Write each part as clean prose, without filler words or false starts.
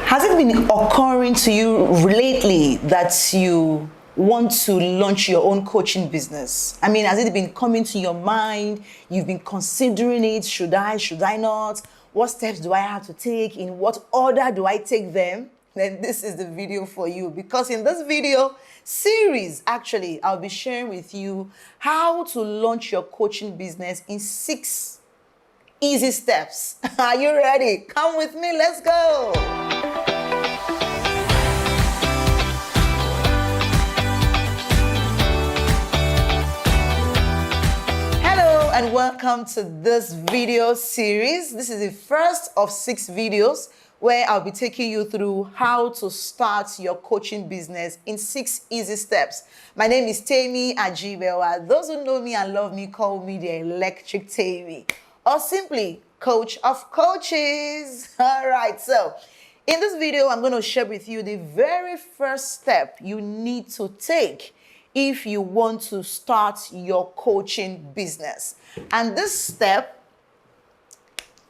Has it been occurring to you lately that you want to launch your own coaching business? I mean, has it been coming to your mind? You've been considering it. Should I not? What steps do I have to take? In what order do I take them? Then this is the video for you, because in this video series, actually, I'll be sharing with you how to launch your coaching business in 6 easy steps. Are you ready? Come with me, let's go. Hello and welcome to this video series. This is the first of 6 videos where I'll be taking you through how to start your coaching business in 6 easy steps. My name is Temi Ajibewa. Those who know me and love me call me the Electric Temi, or simply Coach of Coaches. All right, so in this video, I'm going to share with you the very first step you need to take if you want to start your coaching business. And this step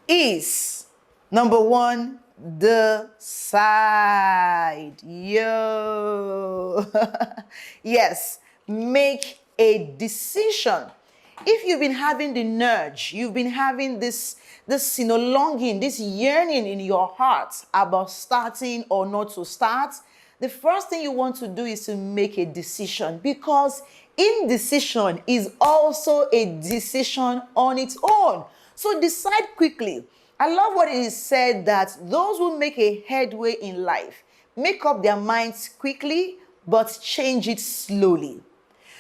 is, number 1, decide. Yes, make a decision. If you've been having the nudge, you've been having this longing, this yearning in your heart about starting or not to start, the first thing you want to do is to make a decision, because indecision is also a decision on its own. So decide quickly. I love what it is said that those who make a headway in life make up their minds quickly, but change it slowly.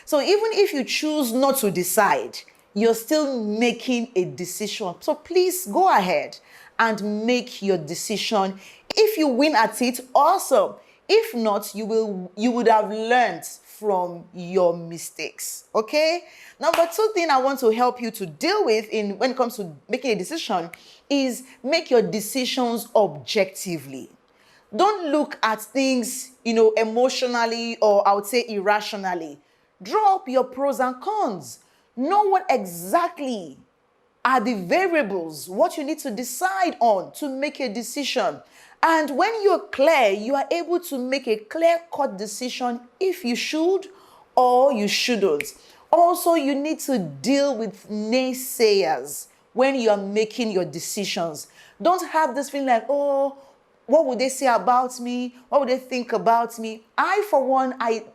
So even if you choose not to decide, you're still making a decision. So please go ahead and make your decision. If you win at it, awesome. If not, you would have learned from your mistakes. Okay? Number 2 thing I want to help you to deal with when it comes to making a decision is make your decisions objectively. Don't look at things, emotionally, or I would say irrationally. Draw up your pros and cons. Know what exactly are the variables, what you need to decide on to make a decision. And when you're clear, you are able to make a clear-cut decision if you should or you shouldn't. Also, you need to deal with naysayers when you are making your decisions. Don't have this feeling like, oh, what would they say about me? What would they think about me? I, for one, I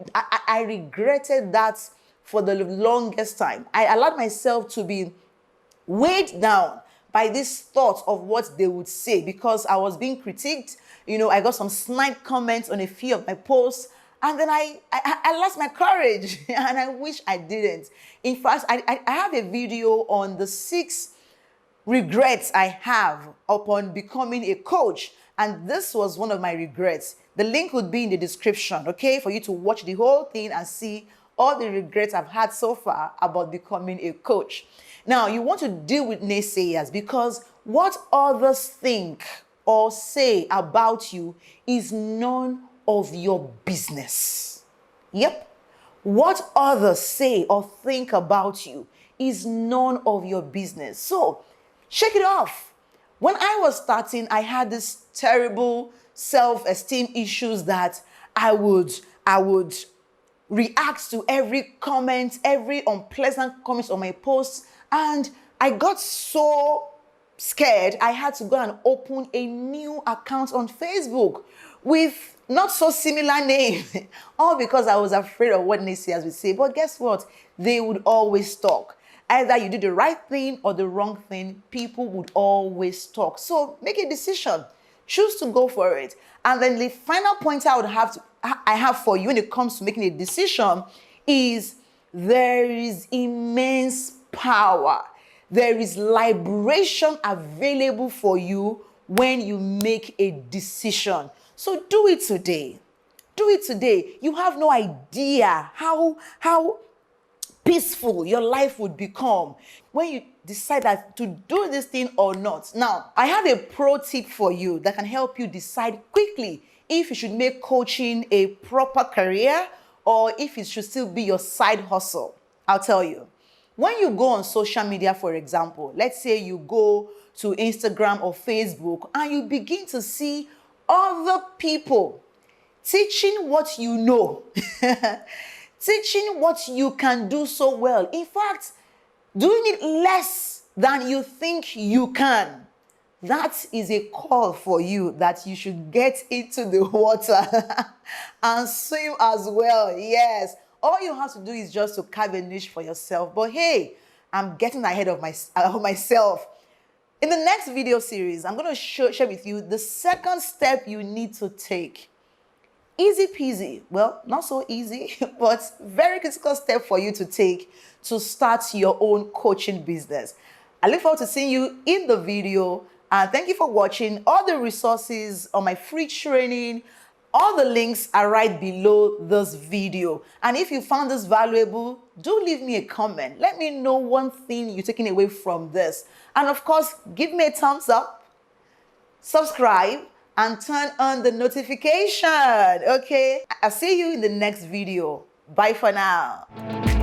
regretted that for the longest time. I allowed myself to be weighed down by this thought of what they would say, because I was being critiqued. I got some snide comments on a few of my posts, and then I lost my courage, and I wish I didn't. In fact, I have a video on the 6 regrets I have upon becoming a coach, and this was one of my regrets. The link would be in the description, okay, for you to watch the whole thing and see all the regrets I've had so far about becoming a coach. Now, you want to deal with naysayers, because what others think or say about you is none of your business. Yep. What others say or think about you is none of your business. So, shake it off. When I was starting, I had this terrible self-esteem issues that I would react to every comment, every unpleasant comments on my posts, and I got so scared I had to go and open a new account on Facebook with not so similar name, all because I was afraid of what naysayers would say. But guess what? They would always talk. Either you do the right thing or the wrong thing, people would always talk. So make a decision. Choose to go for it. And then the final point I have for you when it comes to making a decision is there is immense power. There is liberation available for you when you make a decision. So do it today. Do it today. You have no idea how peaceful your life would become when you decide that to do this thing or not. Now, I have a pro tip for you that can help you decide quickly if you should make coaching a proper career or if it should still be your side hustle. I'll tell you. When you go on social media, for example, let's say you go to Instagram or Facebook and you begin to see other people, teaching what you know, teaching what you can do so well. In fact, doing it less than you think you can. That is a call for you that you should get into the water and swim as well. Yes. All you have to do is just to carve a niche for yourself. But hey, I'm getting ahead of myself. In the next video series, I'm going to share with you the second step you need to take. Easy peasy. Well, not so easy, but very critical step for you to take to start your own coaching business. I look forward to seeing you in the video. And thank you for watching. All the resources on my free training, all the links are right below this video. And if you found this valuable, do leave me a comment. Let me know one thing you're taking away from this. And of course, give me a thumbs up, subscribe, and turn on the notification. Okay? I'll see you in the next video. Bye for now.